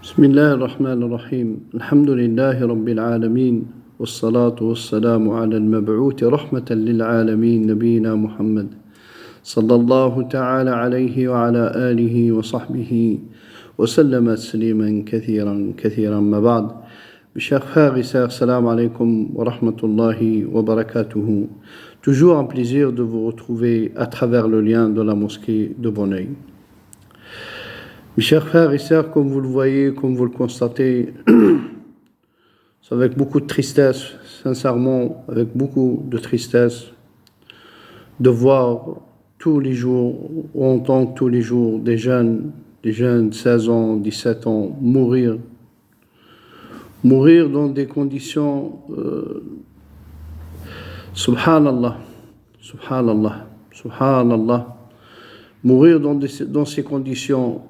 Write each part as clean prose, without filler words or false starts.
بسم الله الرحمن الرحيم الحمد لله رب العالمين والصلاة والسلام على المبعوث رحمة للعالمين نبينا محمد صلى الله تعالى عليه وعلى آله وصحبه وسلم تسليما كثيرا ما بعد. Mes chers frères et sœurs, salam alaikum wa rahmatullahi wa barakatuhu. Toujours un plaisir de vous retrouver à travers le lien de la mosquée de Bonneuil. Mes chers frères et sœurs, comme vous le voyez, comme vous le constatez, c'est avec beaucoup de tristesse, sincèrement, avec beaucoup de tristesse, de voir tous les jours, ou entendre tous les jours des jeunes de 16 ans, 17 ans, mourir dans des conditions, subhanallah, mourir dans ces conditions.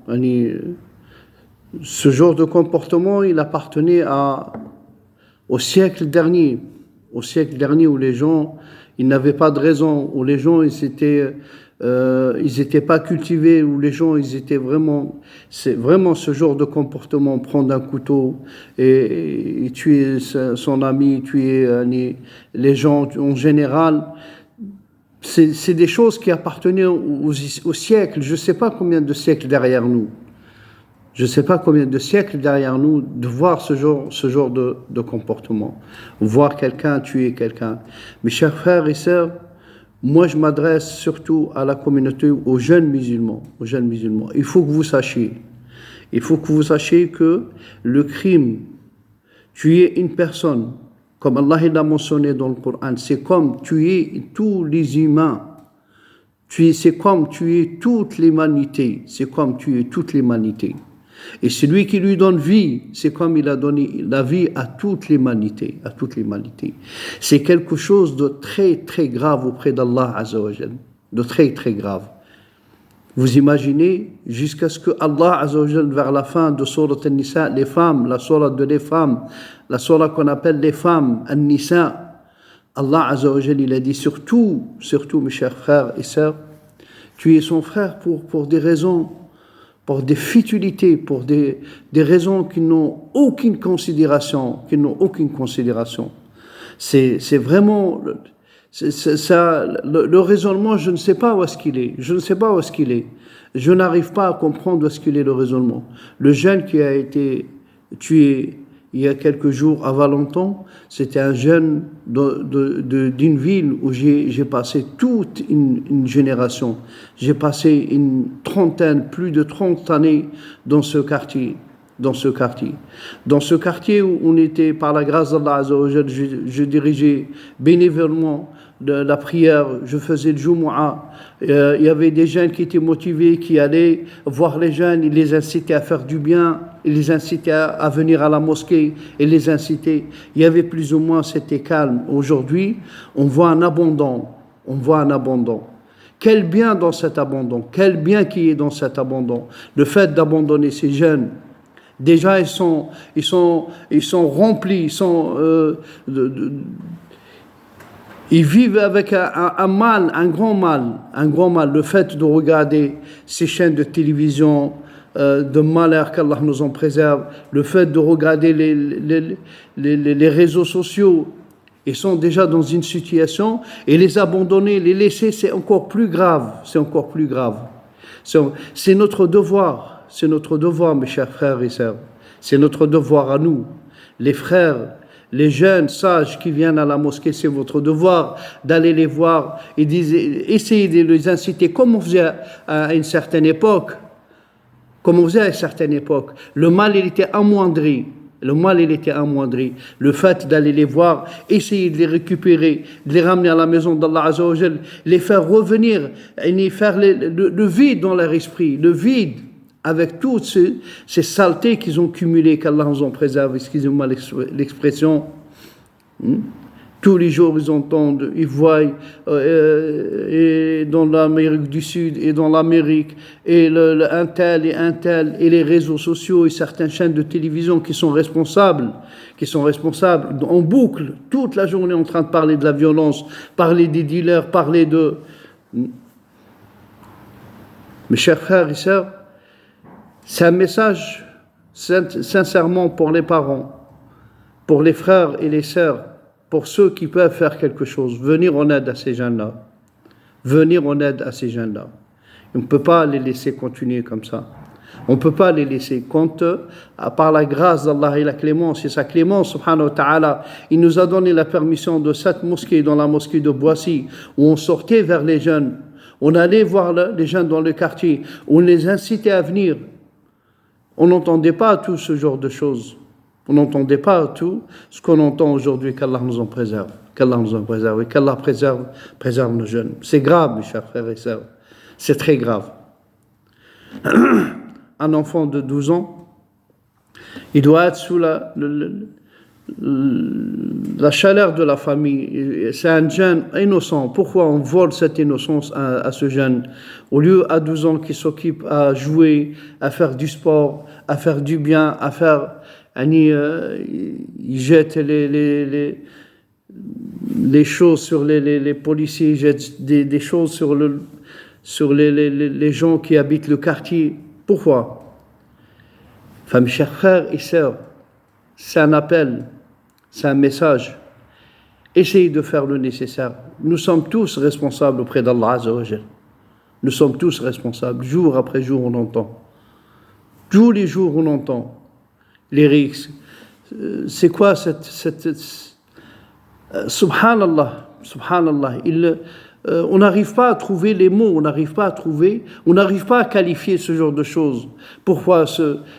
Ce genre de comportement, il appartenait au siècle dernier où les gens, ils n'avaient pas de raison, où les gens, ils étaient pas cultivés, où les gens, c'est vraiment ce genre de comportement, prendre un couteau et tuer son ami, tuer les gens en général. C'est des choses qui appartenaient au siècle. Je ne sais pas combien de siècles derrière nous. De voir ce genre de comportement. Voir quelqu'un tuer quelqu'un. Mes chers frères et sœurs, moi je m'adresse surtout à la communauté, aux jeunes musulmans. Il faut que vous sachiez que le crime, tuer une personne, comme Allah l'a mentionné dans le Coran, c'est comme tuer tous les humains. C'est comme tuer toute l'humanité. Et celui qui lui donne vie, c'est comme il a donné la vie à toute l'humanité. C'est quelque chose de très, très grave auprès d'Allah Azza wa Jal. De très, très grave. Vous imaginez, jusqu'à ce que Allah Azza wa Jal, vers la fin de Surat An-Nisa, les femmes, la Surah qu'on appelle les femmes, An-Nisa, Allah Azza wa Jal, il a dit surtout, mes chers frères et sœurs, tuer son frère pour des raisons, pour des futilités, pour des raisons qui n'ont aucune considération. C'est vraiment ça, le raisonnement, je ne sais pas où est-ce qu'il est. Je n'arrive pas à comprendre où est-ce qu'il est le raisonnement. Le jeune qui a été tué il y a quelques jours à Valenton, c'était un jeune d'une ville où j'ai passé toute une génération. J'ai passé plus de 30 années dans ce quartier où on était, par la grâce d'Allah Azza wa Jal, je dirigeais bénévolement la prière, je faisais le Jumu'ah. Il y avait des jeunes qui étaient motivés, qui allaient voir les jeunes, ils les incitaient à faire du bien, ils les incitaient à venir à la mosquée, ils les incitaient. Il y avait plus ou moins, c'était calme. Aujourd'hui, on voit un abandon. Quel bien dans cet abandon? Quel bien qui est dans cet abandon? Le fait d'abandonner ces jeunes. Déjà, ils sont remplis, ils vivent avec un mal, un grand mal. Le fait de regarder ces chaînes de télévision de malheur, qu'Allah nous en préserve, le fait de regarder les réseaux sociaux, ils sont déjà dans une situation, et les abandonner, les laisser, c'est encore plus grave. C'est notre devoir. Mes chers frères et sœurs. C'est notre devoir à nous. Les frères, les jeunes sages qui viennent à la mosquée, c'est votre devoir d'aller les voir et essayer de les inciter, comme on faisait à une certaine époque. Le mal, il était amoindri. Le fait d'aller les voir, essayer de les récupérer, de les ramener à la maison d'Allah Azza wa Jal, les faire revenir, et faire le vide dans leur esprit, le vide, avec toutes ces saletés qu'ils ont cumulées, qu'Allah nous en préserve, excusez-moi l'expression. Tous les jours, ils entendent, ils voient et dans l'Amérique du Sud et dans l'Amérique, et un tel, et les réseaux sociaux et certaines chaînes de télévision qui sont responsables en boucle, toute la journée en train de parler de la violence, parler des dealers, parler de... Mes chers frères et sœurs, c'est un message sincèrement pour les parents, pour les frères et les sœurs, pour ceux qui peuvent faire quelque chose, venir en aide à ces jeunes-là. Venir en aide à ces jeunes-là. On ne peut pas les laisser continuer comme ça. On ne peut pas les laisser. Quand, par la grâce d'Allah et la clémence, et sa clémence, subhanahu wa ta'ala, il nous a donné la permission de cette mosquée, dans la mosquée de Boissy, où on sortait vers les jeunes, on allait voir les jeunes dans le quartier, on les incitait à venir. On n'entendait pas tout ce genre de choses. On n'entendait pas tout ce qu'on entend aujourd'hui, qu'Allah nous en préserve. Qu'Allah nous en préserve et qu'Allah préserve nos jeunes. C'est grave, mes chers frères et sœurs. C'est très grave. Un enfant de 12 ans, il doit être sous la chaleur de la famille. C'est un jeune innocent. Pourquoi on vole cette innocence à ce jeune? Au lieu, à 12 ans, qu'il s'occupe à jouer, à faire du sport, à faire du bien, à faire... il jette les choses sur les policiers, il jette des choses sur les gens qui habitent le quartier. Pourquoi? Enfin, mes chers frères et sœurs, c'est un appel, c'est un message. Essayez de faire le nécessaire. Nous sommes tous responsables auprès d'Allah Azza wa Jal. Nous sommes tous responsables. Jour après jour, on entend. Tous les jours, on entend les risques. C'est quoi subhanallah, on n'arrive pas à trouver les mots, on n'arrive pas à qualifier ce genre de choses. Pourquoi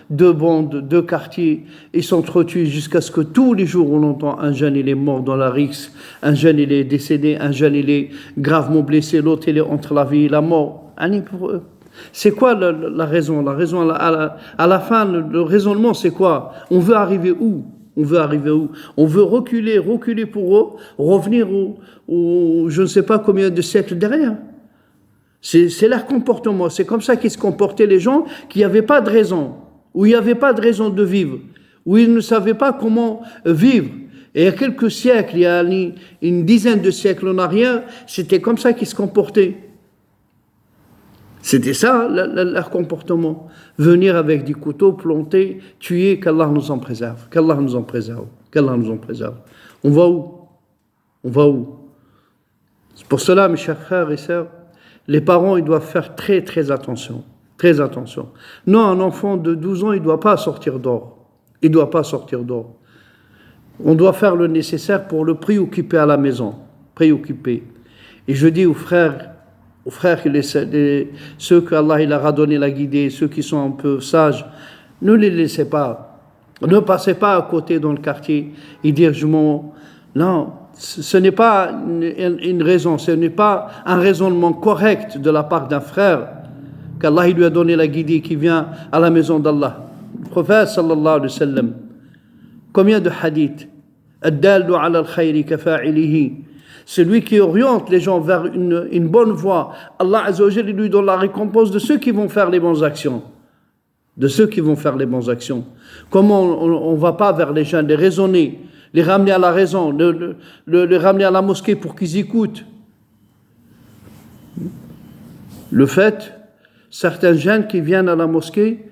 deux bandes, deux quartiers, ils s'entretuent jusqu'à ce que tous les jours on entend un jeune il est mort dans la rixe, un jeune il est décédé, un jeune il est gravement blessé, l'autre il est entre la vie et la mort. C'est quoi la raison? La raison à la fin, le raisonnement c'est quoi? On veut arriver où? On veut reculer pour eux, revenir je ne sais pas combien de siècles derrière. C'est leur comportement. C'est comme ça qu'ils se comportaient les gens qui n'avaient pas de raison, où il n'y avait pas de raison de vivre, où ils ne savaient pas comment vivre. Et il y a quelques siècles, il y a une dizaine de siècles en arrière, c'était comme ça qu'ils se comportaient. C'était ça leur comportement. Venir avec des couteaux, planter, tuer, qu'Allah nous en préserve. Qu'Allah nous en préserve. Qu'Allah nous en préserve. On va où? C'est pour cela, mes chers frères et sœurs, les parents, ils doivent faire très, très attention. Très attention. Non, un enfant de 12 ans, il ne doit pas sortir dehors. On doit faire le nécessaire pour le préoccuper à la maison. Préoccuper. Et je dis aux frères, ceux qu'Allah il a donné la guidée, ceux qui sont un peu sages, ne les laissez pas. Ne passez pas à côté dans le quartier et dire non, ce n'est pas une raison, ce n'est pas un raisonnement correct de la part d'un frère qu'Allah il lui a donné la guidée qui vient à la maison d'Allah. Le prophète sallallahu alayhi wa sallam, combien de hadiths? Ad-dallu ala al-khayri kafa'ilihi. Celui qui oriente les gens vers une bonne voie, Allah Azza wa Jalla lui donne la récompense de ceux qui vont faire les bonnes actions. Comment on ne va pas vers les gens, les raisonner, les ramener à la raison, les ramener à la mosquée pour qu'ils écoutent. Le fait, certains jeunes qui viennent à la mosquée,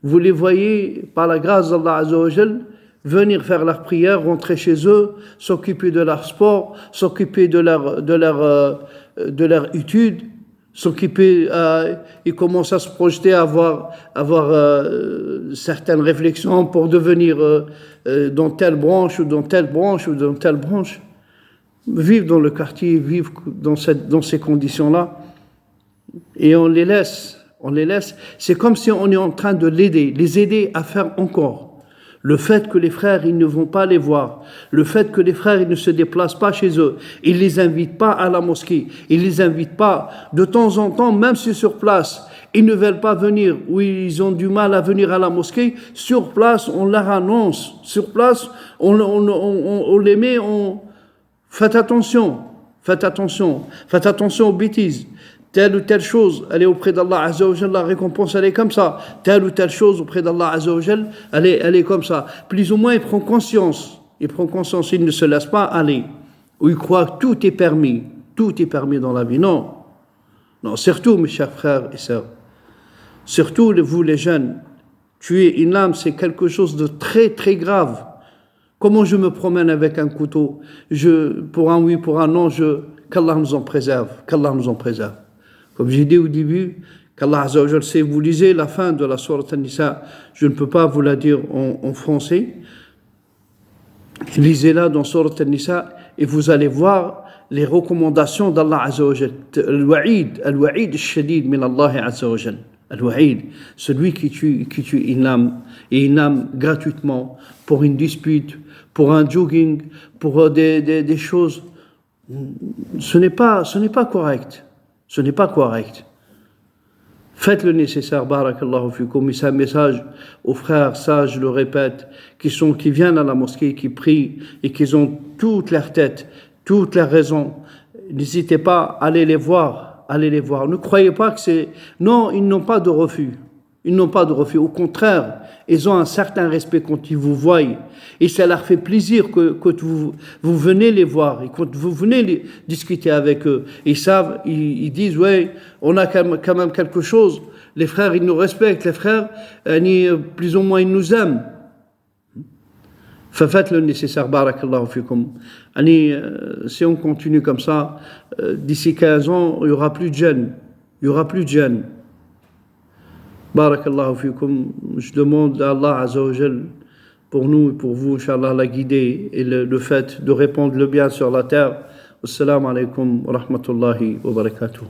vous les voyez par la grâce d'Allah Azza wa Jalla, venir faire leur prière, rentrer chez eux, s'occuper de leur sport, s'occuper de leur étude, ils commencent à se projeter, à avoir certaines réflexions pour devenir dans telle branche ou dans telle branche. Vivre dans le quartier, vivre dans ces conditions-là, et on les laisse. C'est comme si on est en train de les aider à faire encore. Le fait que les frères, ils ne vont pas les voir, le fait que les frères, ils ne se déplacent pas chez eux, ils ne les invitent pas à la mosquée, ils ne les invitent pas de temps en temps, même si sur place, ils ne veulent pas venir ou ils ont du mal à venir à la mosquée, sur place, on leur annonce, sur place, on les met, faites attention aux bêtises. Telle ou telle chose, elle est auprès d'Allah Azza wa Jalla, la récompense elle est comme ça. Telle ou telle chose auprès d'Allah Azza wa Jalla, elle est comme ça. Plus ou moins, il prend conscience, il ne se laisse pas aller. Ou il croit que tout est permis dans la vie. Non, surtout mes chers frères et sœurs, surtout vous les jeunes, Tuer une âme, c'est quelque chose de très très grave. Comment je me promène avec un couteau, pour un oui, pour un non, qu'Allah nous en préserve, qu'Allah nous en préserve. Comme j'ai dit au début, qu'Allah Azza wa Jal, si vous lisez la fin de la sourate An-Nisa, je ne peux pas vous la dire en français, lisez-la dans sourate An-Nisa et vous allez voir les recommandations d'Allah Azza wa Jal. Al-Wa'id al-Shadid min Allah Azza wa Jal. Al-Wa'id, celui qui tue une âme, et une âme gratuitement, pour une dispute, pour un jogging, pour des choses, ce n'est pas correct. Ce n'est pas correct. Faites le nécessaire, barakallahu fikum, et c'est un message aux frères sages, je le répète, qui viennent à la mosquée, qui prient, et qui ont toute leur tête, toute leur raison. N'hésitez pas à aller les voir. Allez les voir. Ne croyez pas que c'est... Non, ils n'ont pas de refus. Ils n'ont pas de refus. Au contraire, ils ont un certain respect quand ils vous voient. Et ça leur fait plaisir que vous venez les voir et quand vous venez discuter avec eux. Ils savent, ils disent, ouais, on a quand même quelque chose. Les frères, ils nous respectent. Les frères, plus ou moins, ils nous aiment. Faites le nécessaire, barakallahu fikum. Si on continue comme ça, d'ici 15 ans, il n'y aura plus de jeunes. Il n'y aura plus de jeunes. Barakallahu fikum. Je demande à Allah Azza wa Jal, pour nous et pour vous, Inch'Allah, la guider et le fait de répandre le bien sur la terre. Assalamu alaikum wa rahmatullahi wa barakatuh.